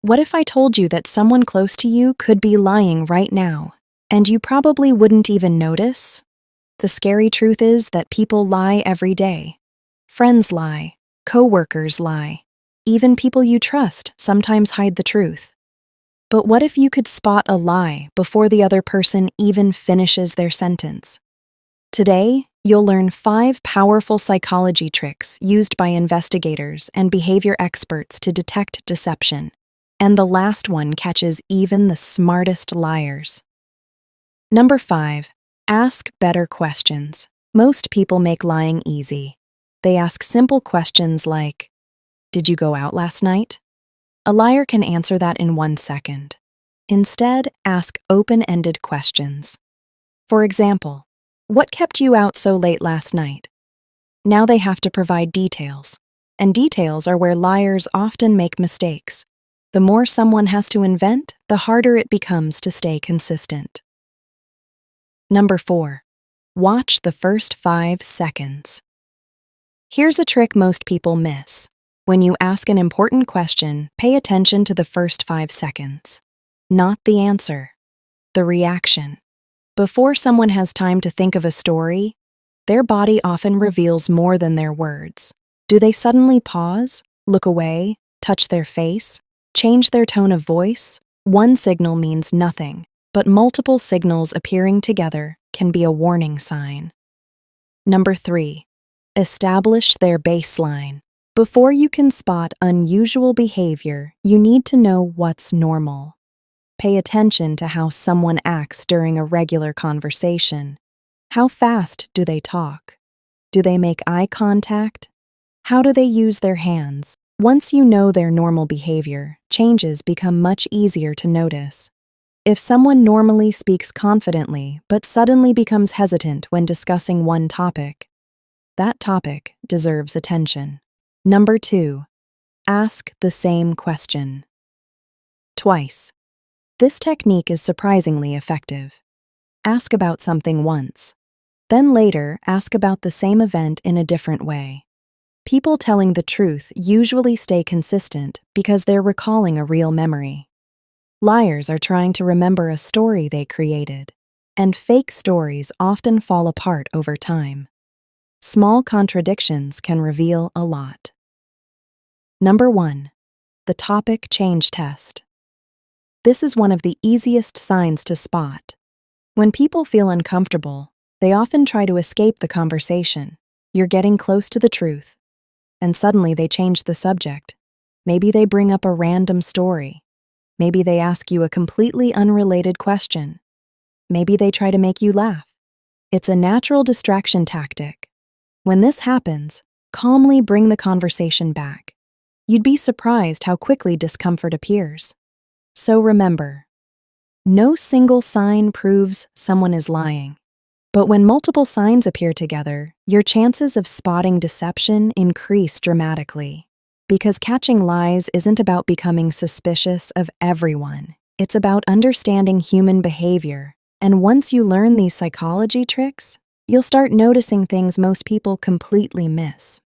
What if I told you that someone close to you could be lying right now, and you probably wouldn't even notice? The scary truth is that people lie every day. Friends lie, coworkers lie. Even people you trust sometimes hide the truth. But what if you could spot a lie before the other person even finishes their sentence? Today, you'll learn 5 powerful psychology tricks used by investigators and behavior experts to detect deception. And the last one catches even the smartest liars. Number 5. Ask better questions. Most people make lying easy. They ask simple questions like, "Did you go out last night?" A liar can answer that in 1 second. Instead, ask open-ended questions. For example, "What kept you out so late last night?" Now they have to provide details, and details are where liars often make mistakes. The more someone has to invent, the harder it becomes to stay consistent. Number 4. Watch the first 5 seconds. Here's a trick most people miss. When you ask an important question, pay attention to the first 5 seconds. Not the answer, the reaction. Before someone has time to think of a story, their body often reveals more than their words. Do they suddenly pause, look away, touch their face, change their tone of voice? One signal means nothing, but multiple signals appearing together can be a warning sign. Number 3. Establish their baseline. Before you can spot unusual behavior, you need to know what's normal. Pay attention to how someone acts during a regular conversation. How fast do they talk? Do they make eye contact? How do they use their hands? Once you know their normal behavior, changes become much easier to notice. If someone normally speaks confidently but suddenly becomes hesitant when discussing one topic, that topic deserves attention. Number 2. Ask the same question. Twice. This technique is surprisingly effective. Ask about something once. Then later, ask about the same event in a different way. People telling the truth usually stay consistent because they're recalling a real memory. Liars are trying to remember a story they created, and fake stories often fall apart over time. Small contradictions can reveal a lot. Number 1. The topic change test. This is one of the easiest signs to spot. When people feel uncomfortable, they often try to escape the conversation. You're getting close to the truth, and suddenly they change the subject. Maybe they bring up a random story. Maybe they ask you a completely unrelated question. Maybe they try to make you laugh. It's a natural distraction tactic. When this happens, calmly bring the conversation back. You'd be surprised how quickly discomfort appears. So remember, no single sign proves someone is lying. But when multiple signs appear together, your chances of spotting deception increase dramatically. Because catching lies isn't about becoming suspicious of everyone. It's about understanding human behavior. And once you learn these psychology tricks, you'll start noticing things most people completely miss.